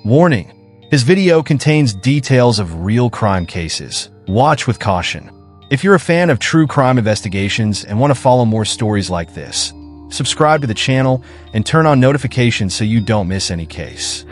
Warning: this video contains details of real crime cases. Watch with caution. If you're a fan of true crime investigations and want to follow more stories like this, subscribe to the channel and turn on notifications so you don't miss any case.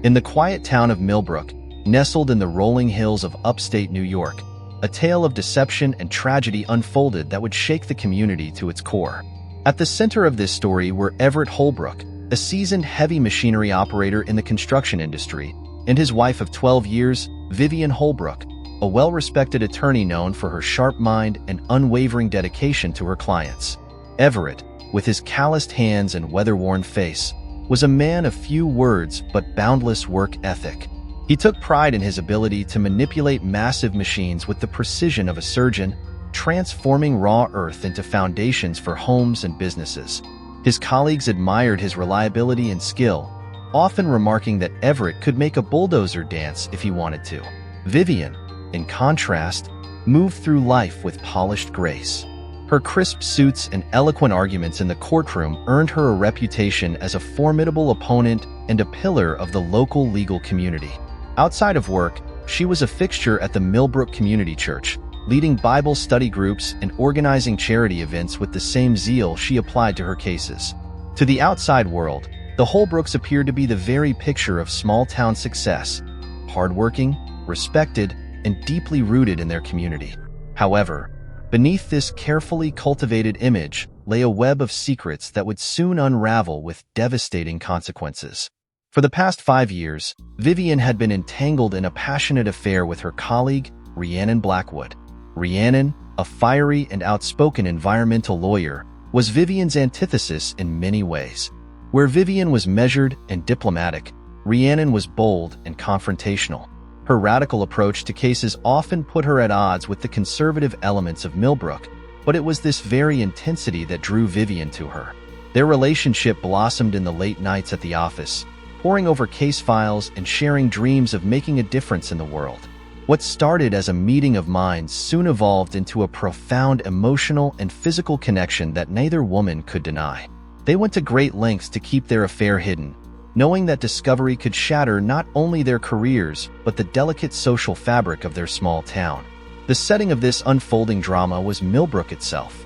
In the quiet town of Milbrook, nestled in the rolling hills of upstate New York, a tale of deception and tragedy unfolded that would shake the community to its core. At the center of this story were Everett Holbrook, a seasoned heavy machinery operator in the construction industry, and his wife of 12 years, Vivian Holbrook, a well-respected attorney known for her sharp mind and unwavering dedication to her clients. Everett, with his calloused hands and weather-worn face, was a man of few words but boundless work ethic. He took pride in his ability to manipulate massive machines with the precision of a surgeon, transforming raw earth into foundations for homes and businesses. His colleagues admired his reliability and skill, often remarking that Everett could make a bulldozer dance if he wanted to. Vivian, in contrast, moved through life with polished grace. Her crisp suits and eloquent arguments in the courtroom earned her a reputation as a formidable opponent and a pillar of the local legal community. Outside of work, she was a fixture at the Milbrook Community Church, leading Bible study groups and organizing charity events with the same zeal she applied to her cases. To the outside world, the Holbrooks appeared to be the very picture of small-town success, hardworking, respected, and deeply rooted in their community. However, beneath this carefully cultivated image lay a web of secrets that would soon unravel with devastating consequences. For the past 5 years, Vivian had been entangled in a passionate affair with her colleague, Rhiannon Blackwood. Rhiannon, a fiery and outspoken environmental lawyer, was Vivian's antithesis in many ways. Where Vivian was measured and diplomatic, Rhiannon was bold and confrontational. Her radical approach to cases often put her at odds with the conservative elements of Milbrook, but it was this very intensity that drew Vivian to her. Their relationship blossomed in the late nights at the office, poring over case files and sharing dreams of making a difference in the world. What started as a meeting of minds soon evolved into a profound emotional and physical connection that neither woman could deny. They went to great lengths to keep their affair hidden, knowing that discovery could shatter not only their careers but the delicate social fabric of their small town. The setting of this unfolding drama was Milbrook itself,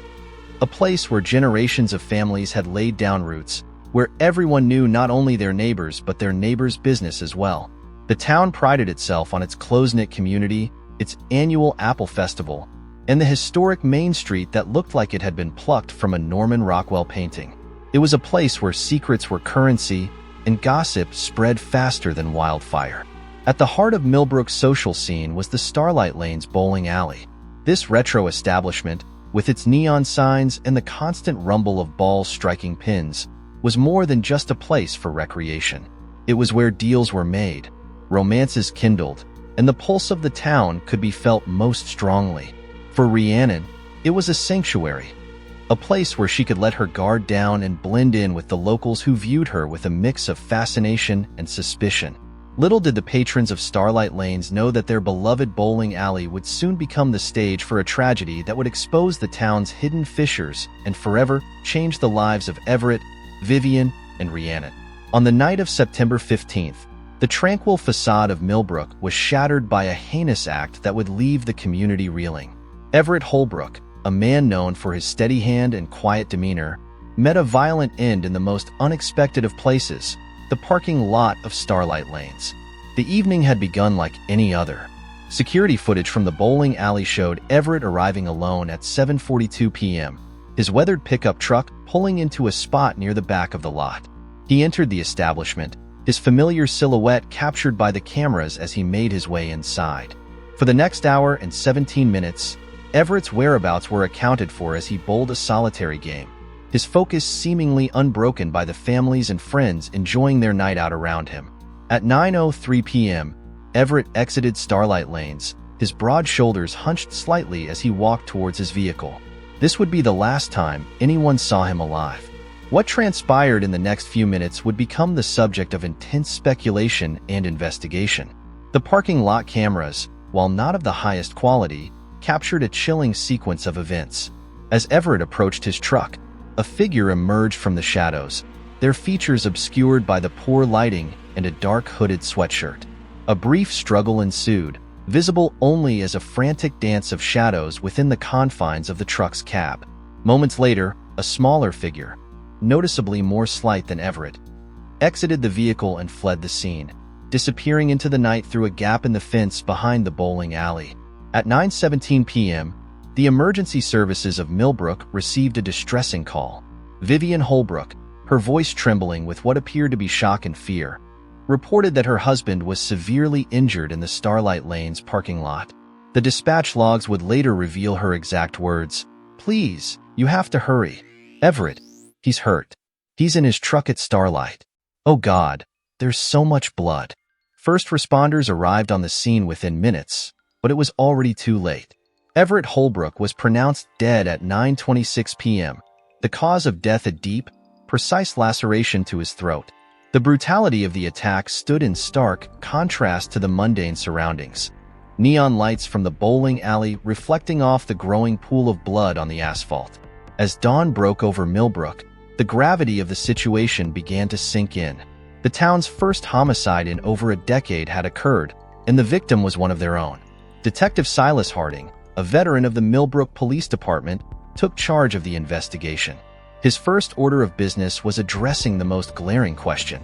a place where generations of families had laid down roots, where everyone knew not only their neighbors but their neighbors' business as well. The town prided itself on its close-knit community, its annual Apple Festival, and the historic Main Street that looked like it had been plucked from a Norman Rockwell painting. It was a place where secrets were currency and gossip spread faster than wildfire. At the heart of Milbrook's social scene was the Starlight Lanes bowling alley. This retro establishment, with its neon signs and the constant rumble of balls striking pins, was more than just a place for recreation. It was where deals were made, romances kindled, and the pulse of the town could be felt most strongly. For Rhiannon, it was a sanctuary, a place where she could let her guard down and blend in with the locals who viewed her with a mix of fascination and suspicion. Little did the patrons of Starlight Lanes know that their beloved bowling alley would soon become the stage for a tragedy that would expose the town's hidden fissures and forever change the lives of Everett, Vivian, and Rhiannon. On the night of September 15th, the tranquil facade of Milbrook was shattered by a heinous act that would leave the community reeling. Everett Holbrook, a man known for his steady hand and quiet demeanor, met a violent end in the most unexpected of places, the parking lot of Starlight Lanes. The evening had begun like any other. Security footage from the bowling alley showed Everett arriving alone at 7:42 p.m., his weathered pickup truck pulling into a spot near the back of the lot. He entered the establishment, his familiar silhouette captured by the cameras as he made his way inside. For the next hour and 17 minutes, Everett's whereabouts were accounted for as he bowled a solitary game, his focus seemingly unbroken by the families and friends enjoying their night out around him. At 9:03 p.m., Everett exited Starlight Lanes, his broad shoulders hunched slightly as he walked towards his vehicle. This would be the last time anyone saw him alive. What transpired in the next few minutes would become the subject of intense speculation and investigation. The parking lot cameras, while not of the highest quality, captured a chilling sequence of events. As Everett approached his truck, a figure emerged from the shadows, their features obscured by the poor lighting and a dark hooded sweatshirt. A brief struggle ensued, visible only as a frantic dance of shadows within the confines of the truck's cab. Moments later, a smaller figure, noticeably more slight than Everett, exited the vehicle and fled the scene, disappearing into the night through a gap in the fence behind the bowling alley. At 9:17 p.m., the emergency services of Milbrook received a distressing call. Vivian Holbrook, her voice trembling with what appeared to be shock and fear, reported that her husband was severely injured in the Starlight Lanes parking lot. The dispatch logs would later reveal her exact words: "Please, you have to hurry. Everett, he's hurt. He's in his truck at Starlight. Oh God, there's so much blood." First responders arrived on the scene within minutes, but it was already too late. Everett Holbrook was pronounced dead at 9:26 p.m. The cause of death: a deep, precise laceration to his throat. The brutality of the attack stood in stark contrast to the mundane surroundings. Neon lights from the bowling alley reflecting off the growing pool of blood on the asphalt. As dawn broke over Milbrook, the gravity of the situation began to sink in. The town's first homicide in over a decade had occurred, and the victim was one of their own. Detective Silas Harding, a veteran of the Milbrook Police Department, took charge of the investigation. His first order of business was addressing the most glaring question: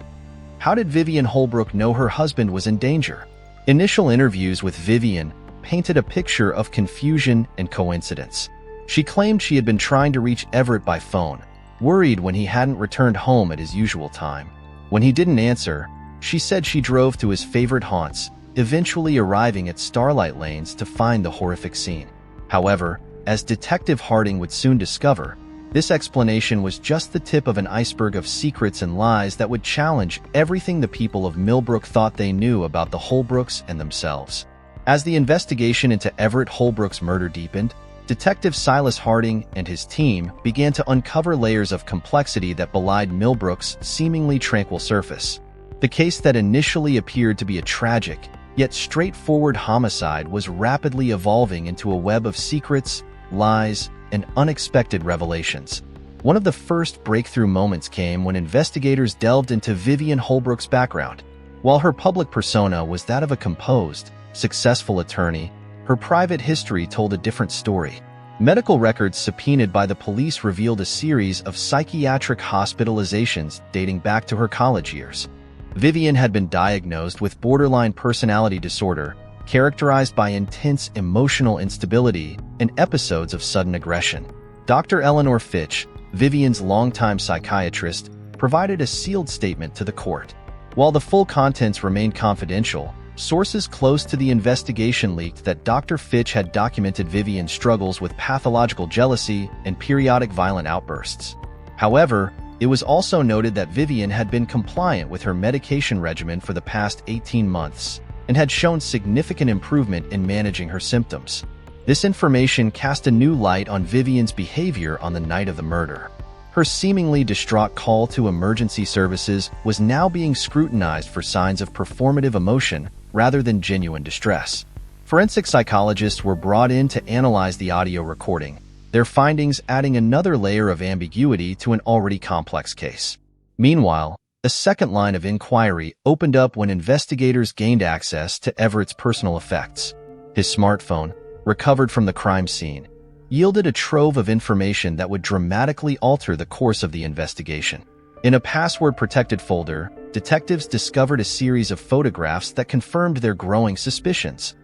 how did Vivian Holbrook know her husband was in danger? Initial interviews with Vivian painted a picture of confusion and coincidence. She claimed she had been trying to reach Everett by phone, worried when he hadn't returned home at his usual time. When he didn't answer, she said she drove to his favorite haunts, eventually arriving at Starlight Lanes to find the horrific scene. However, as Detective Harding would soon discover, this explanation was just the tip of an iceberg of secrets and lies that would challenge everything the people of Milbrook thought they knew about the Holbrooks and themselves. As the investigation into Everett Holbrook's murder deepened, Detective Silas Harding and his team began to uncover layers of complexity that belied Milbrook's seemingly tranquil surface. The case that initially appeared to be a tragic, yet straightforward homicide was rapidly evolving into a web of secrets, lies, and unexpected revelations. One of the first breakthrough moments came when investigators delved into Vivian Holbrook's background. While her public persona was that of a composed, successful attorney, her private history told a different story. Medical records subpoenaed by the police revealed a series of psychiatric hospitalizations dating back to her college years. Vivian had been diagnosed with borderline personality disorder, characterized by intense emotional instability and episodes of sudden aggression. Dr. Eleanor Fitch, Vivian's longtime psychiatrist, provided a sealed statement to the court. While the full contents remained confidential, sources close to the investigation leaked that Dr. Fitch had documented Vivian's struggles with pathological jealousy and periodic violent outbursts. However, it was also noted that Vivian had been compliant with her medication regimen for the past 18 months and had shown significant improvement in managing her symptoms. This information cast a new light on Vivian's behavior on the night of the murder. Her seemingly distraught call to emergency services was now being scrutinized for signs of performative emotion rather than genuine distress. Forensic psychologists were brought in to analyze the audio recording, their findings adding another layer of ambiguity to an already complex case. Meanwhile, a second line of inquiry opened up when investigators gained access to Everett's personal effects. His smartphone, recovered from the crime scene, yielded a trove of information that would dramatically alter the course of the investigation. In a password-protected folder, detectives discovered a series of photographs that confirmed their growing suspicions.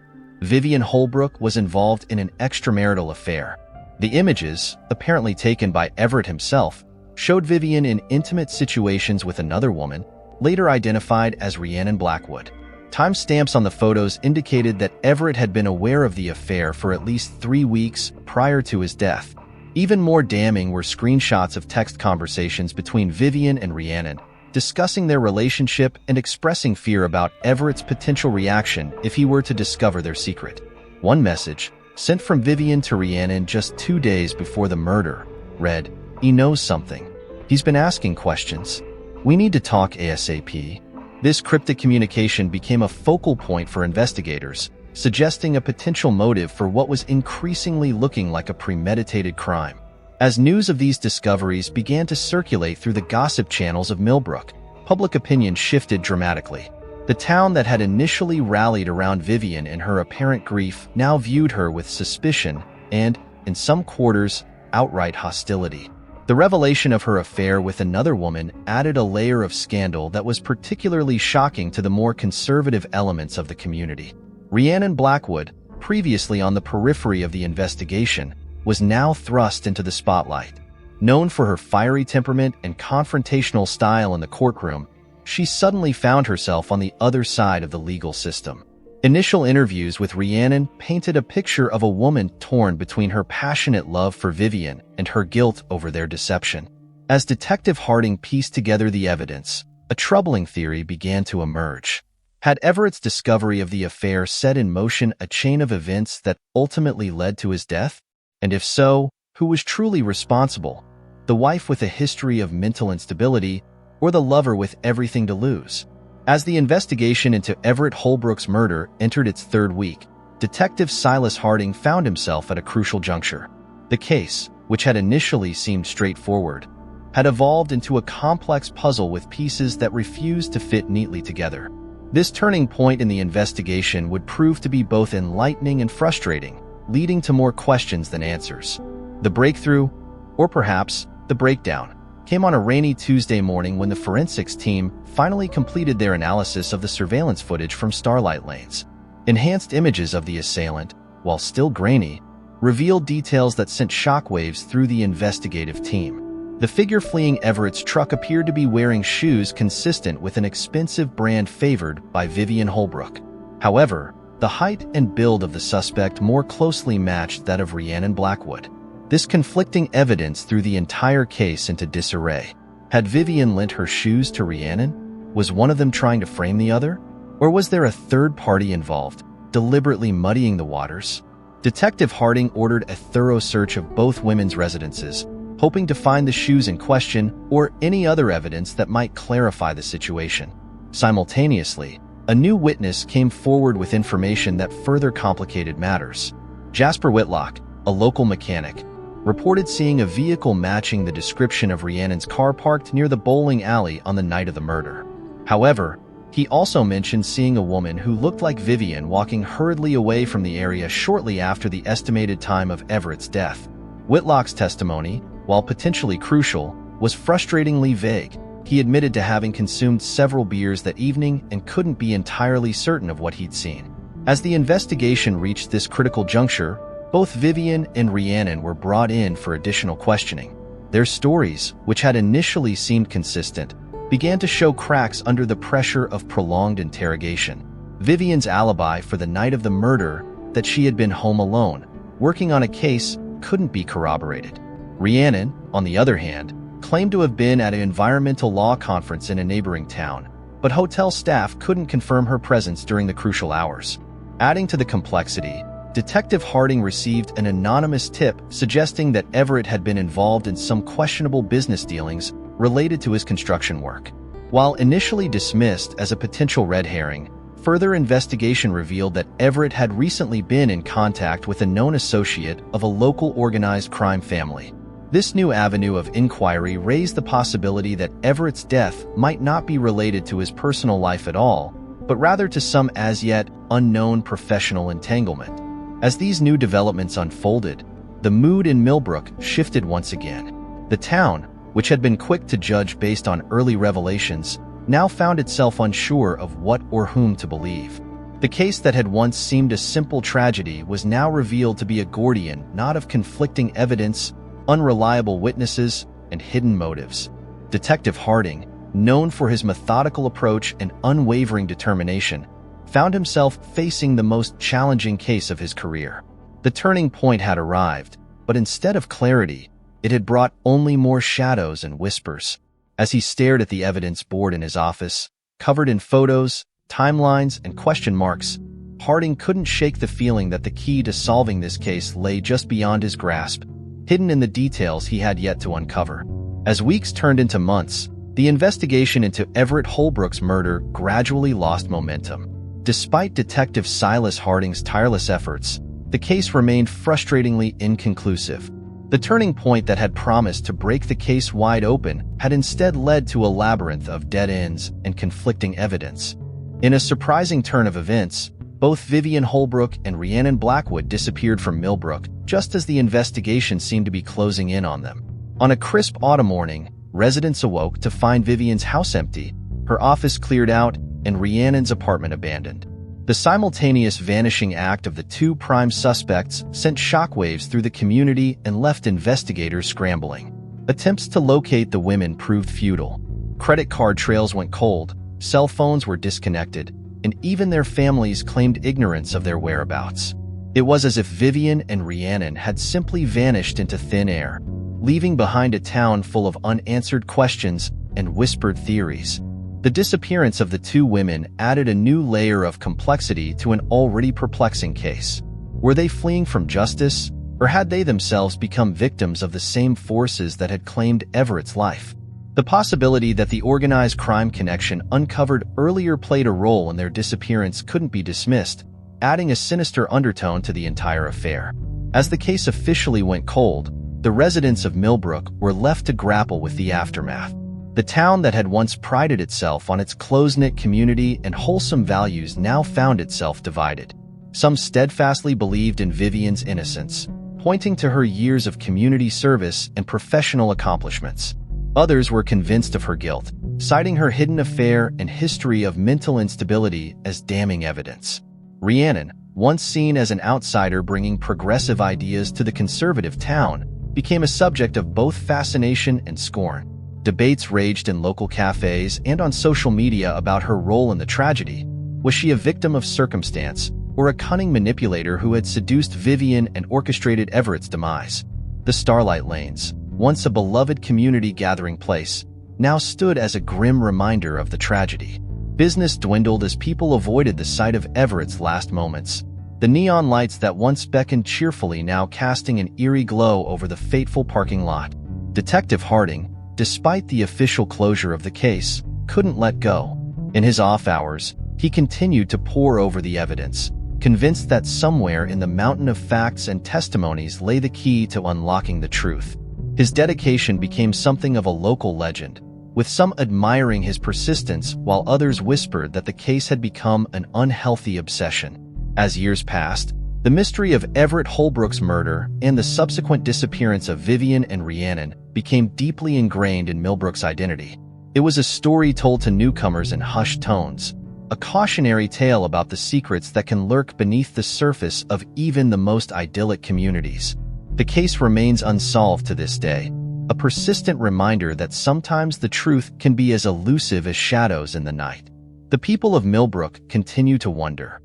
Vivian Holbrook was involved in an extramarital affair. The images, apparently taken by Everett himself, showed Vivian in intimate situations with another woman, later identified as Rhiannon Blackwood. Timestamps on the photos indicated that Everett had been aware of the affair for at least 3 weeks prior to his death. Even more damning were screenshots of text conversations between Vivian and Rhiannon, discussing their relationship and expressing fear about Everett's potential reaction if he were to discover their secret. One message, sent from Vivian to Rhiannon just 2 days before the murder, read, "He knows something. He's been asking questions. We need to talk ASAP." This cryptic communication became a focal point for investigators, suggesting a potential motive for what was increasingly looking like a premeditated crime. As news of these discoveries began to circulate through the gossip channels of Milbrook, public opinion shifted dramatically. The town that had initially rallied around Vivian in her apparent grief now viewed her with suspicion and, in some quarters, outright hostility. The revelation of her affair with another woman added a layer of scandal that was particularly shocking to the more conservative elements of the community. Rhiannon Blackwood, previously on the periphery of the investigation, was now thrust into the spotlight. Known for her fiery temperament and confrontational style in the courtroom, she suddenly found herself on the other side of the legal system. Initial interviews with Rhiannon painted a picture of a woman torn between her passionate love for Vivian and her guilt over their deception. As Detective Harding pieced together the evidence, a troubling theory began to emerge. Had Everett's discovery of the affair set in motion a chain of events that ultimately led to his death? And if so, who was truly responsible? The wife with a history of mental instability, or the lover with everything to lose? As the investigation into Everett Holbrook's murder entered its third week, Detective Silas Harding found himself at a crucial juncture. The case, which had initially seemed straightforward, had evolved into a complex puzzle with pieces that refused to fit neatly together. This turning point in the investigation would prove to be both enlightening and frustrating, leading to more questions than answers. The breakthrough, or perhaps the breakdown, came on a rainy Tuesday morning when the forensics team finally completed their analysis of the surveillance footage from Starlight Lanes. Enhanced images of the assailant, while still grainy, revealed details that sent shockwaves through the investigative team. The figure fleeing Everett's truck appeared to be wearing shoes consistent with an expensive brand favored by Vivian Holbrook. However, the height and build of the suspect more closely matched that of Rhiannon Blackwood. This conflicting evidence threw the entire case into disarray. Had Vivian lent her shoes to Rhiannon? Was one of them trying to frame the other? Or was there a third party involved, deliberately muddying the waters? Detective Harding ordered a thorough search of both women's residences, hoping to find the shoes in question or any other evidence that might clarify the situation. Simultaneously, a new witness came forward with information that further complicated matters. Jasper Whitlock, a local mechanic, reported seeing a vehicle matching the description of Rhiannon's car parked near the bowling alley on the night of the murder. However, he also mentioned seeing a woman who looked like Vivian walking hurriedly away from the area shortly after the estimated time of Everett's death. Whitlock's testimony, while potentially crucial, was frustratingly vague. He admitted to having consumed several beers that evening and couldn't be entirely certain of what he'd seen. As the investigation reached this critical juncture, both Vivian and Rhiannon were brought in for additional questioning. Their stories, which had initially seemed consistent, began to show cracks under the pressure of prolonged interrogation. Vivian's alibi for the night of the murder, that she had been home alone, working on a case, couldn't be corroborated. Rhiannon, on the other hand, claimed to have been at an environmental law conference in a neighboring town, but hotel staff couldn't confirm her presence during the crucial hours. Adding to the complexity, Detective Harding received an anonymous tip suggesting that Everett had been involved in some questionable business dealings related to his construction work. While initially dismissed as a potential red herring, further investigation revealed that Everett had recently been in contact with a known associate of a local organized crime family. This new avenue of inquiry raised the possibility that Everett's death might not be related to his personal life at all, but rather to some as-yet unknown professional entanglement. As these new developments unfolded, the mood in Milbrook shifted once again. The town, which had been quick to judge based on early revelations, now found itself unsure of what or whom to believe. The case that had once seemed a simple tragedy was now revealed to be a Gordian knot of conflicting evidence, unreliable witnesses, and hidden motives. Detective Harding, known for his methodical approach and unwavering determination, found himself facing the most challenging case of his career. The turning point had arrived, but instead of clarity, it had brought only more shadows and whispers. As he stared at the evidence board in his office, covered in photos, timelines, and question marks, Harding couldn't shake the feeling that the key to solving this case lay just beyond his grasp, hidden in the details he had yet to uncover. As weeks turned into months, the investigation into Everett Holbrook's murder gradually lost momentum. Despite Detective Silas Harding's tireless efforts, the case remained frustratingly inconclusive. The turning point that had promised to break the case wide open had instead led to a labyrinth of dead ends and conflicting evidence. In a surprising turn of events, both Vivian Holbrook and Rhiannon Blackwood disappeared from Milbrook just as the investigation seemed to be closing in on them. On a crisp autumn morning, residents awoke to find Vivian's house empty, her office cleared out, and Rhiannon's apartment abandoned. The simultaneous vanishing act of the two prime suspects sent shockwaves through the community and left investigators scrambling. Attempts to locate the women proved futile. Credit card trails went cold, cell phones were disconnected, and even their families claimed ignorance of their whereabouts. It was as if Vivian and Rhiannon had simply vanished into thin air, leaving behind a town full of unanswered questions and whispered theories. The disappearance of the two women added a new layer of complexity to an already perplexing case. Were they fleeing from justice, or had they themselves become victims of the same forces that had claimed Everett's life? The possibility that the organized crime connection uncovered earlier played a role in their disappearance couldn't be dismissed, adding a sinister undertone to the entire affair. As the case officially went cold, the residents of Milbrook were left to grapple with the aftermath. The town that had once prided itself on its close-knit community and wholesome values now found itself divided. Some steadfastly believed in Vivian's innocence, pointing to her years of community service and professional accomplishments. Others were convinced of her guilt, citing her hidden affair and history of mental instability as damning evidence. Rhiannon, once seen as an outsider bringing progressive ideas to the conservative town, became a subject of both fascination and scorn. Debates raged in local cafes and on social media about her role in the tragedy. Was she a victim of circumstance, or a cunning manipulator who had seduced Vivian and orchestrated Everett's demise? The Starlight Lanes, once a beloved community gathering place, now stood as a grim reminder of the tragedy. Business dwindled as people avoided the sight of Everett's last moments. The neon lights that once beckoned cheerfully now casting an eerie glow over the fateful parking lot. Detective Harding, despite the official closure of the case, couldn't let go. In his off hours, he continued to pore over the evidence, convinced that somewhere in the mountain of facts and testimonies lay the key to unlocking the truth. His dedication became something of a local legend, with some admiring his persistence while others whispered that the case had become an unhealthy obsession. As years passed, the mystery of Everett Holbrook's murder and the subsequent disappearance of Vivian and Rhiannon became deeply ingrained in Milbrook's identity. It was a story told to newcomers in hushed tones, a cautionary tale about the secrets that can lurk beneath the surface of even the most idyllic communities. The case remains unsolved to this day, a persistent reminder that sometimes the truth can be as elusive as shadows in the night. The people of Milbrook continue to wonder.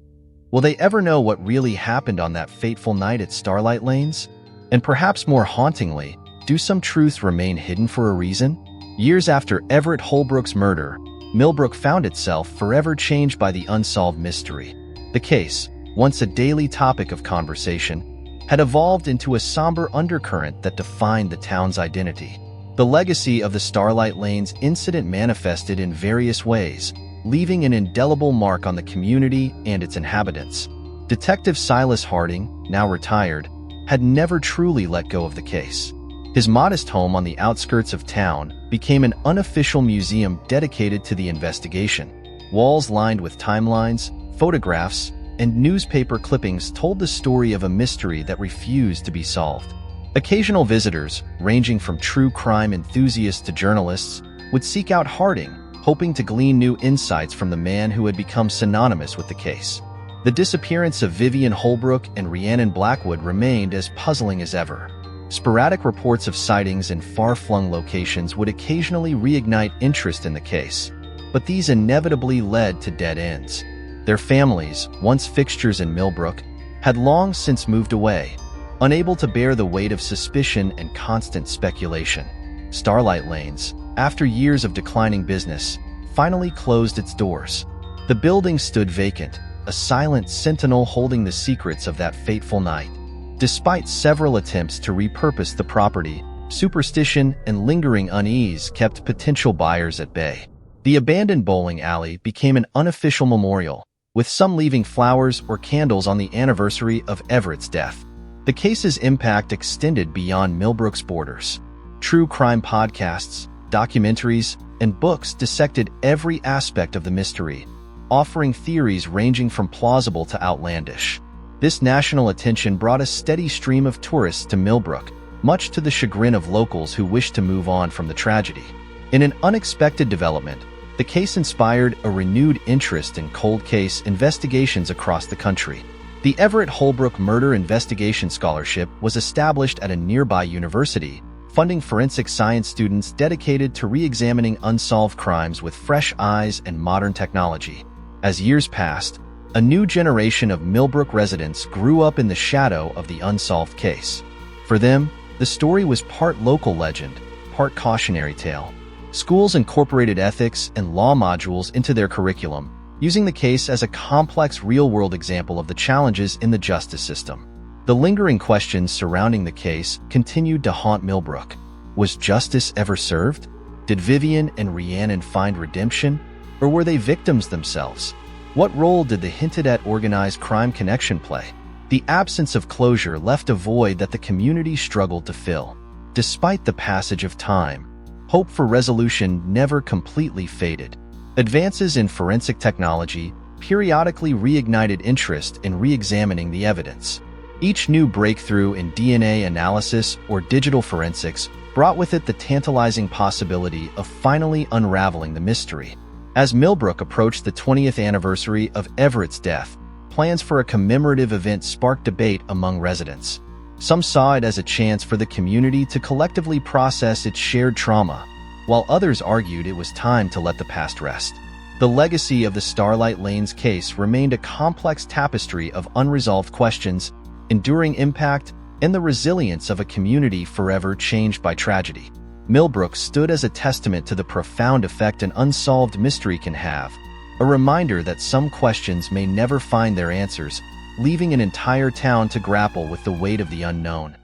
Will they ever know what really happened on that fateful night at Starlight Lanes? And perhaps more hauntingly, do some truths remain hidden for a reason? Years after Everett Holbrook's murder, Milbrook found itself forever changed by the unsolved mystery. The case, once a daily topic of conversation, had evolved into a somber undercurrent that defined the town's identity. The legacy of the Starlight Lanes incident manifested in various ways, leaving an indelible mark on the community and its inhabitants. Detective Silas Harding, now retired, had never truly let go of the case. His modest home on the outskirts of town became an unofficial museum dedicated to the investigation. Walls lined with timelines, photographs, and newspaper clippings told the story of a mystery that refused to be solved. Occasional visitors, ranging from true crime enthusiasts to journalists, would seek out Harding, hoping to glean new insights from the man who had become synonymous with the case. The disappearance of Vivian Holbrook and Rhiannon Blackwood remained as puzzling as ever. Sporadic reports of sightings in far-flung locations would occasionally reignite interest in the case, but these inevitably led to dead ends. Their families, once fixtures in Milbrook, had long since moved away, unable to bear the weight of suspicion and constant speculation. Starlight Lanes, after years of declining business, finally closed its doors. The building stood vacant, a silent sentinel holding the secrets of that fateful night. Despite several attempts to repurpose the property, superstition and lingering unease kept potential buyers at bay. The abandoned bowling alley became an unofficial memorial, with some leaving flowers or candles on the anniversary of Everett's death. The case's impact extended beyond Milbrook's borders. True crime podcasts, documentaries, and books dissected every aspect of the mystery, offering theories ranging from plausible to outlandish. This national attention brought a steady stream of tourists to Milbrook, much to the chagrin of locals who wished to move on from the tragedy. In an unexpected development, the case inspired a renewed interest in cold case investigations across the country. The Everett Holbrook Murder Investigation Scholarship was established at a nearby university, funding forensic science students dedicated to re-examining unsolved crimes with fresh eyes and modern technology. As years passed, a new generation of Milbrook residents grew up in the shadow of the unsolved case. For them, the story was part local legend, part cautionary tale. Schools incorporated ethics and law modules into their curriculum, using the case as a complex real-world example of the challenges in the justice system. The lingering questions surrounding the case continued to haunt Milbrook. Was justice ever served? Did Vivian and Rhiannon find redemption? Or were they victims themselves? What role did the hinted-at organized crime connection play? The absence of closure left a void that the community struggled to fill. Despite the passage of time, hope for resolution never completely faded. Advances in forensic technology periodically reignited interest in re-examining the evidence. Each new breakthrough in DNA analysis or digital forensics brought with it the tantalizing possibility of finally unraveling the mystery. As Milbrook approached the 20th anniversary of Everett's death, plans for a commemorative event sparked debate among residents. Some saw it as a chance for the community to collectively process its shared trauma, while others argued it was time to let the past rest. The legacy of the Starlight Lanes case remained a complex tapestry of unresolved questions, enduring impact, and the resilience of a community forever changed by tragedy. Milbrook stood as a testament to the profound effect an unsolved mystery can have, a reminder that some questions may never find their answers, leaving an entire town to grapple with the weight of the unknown.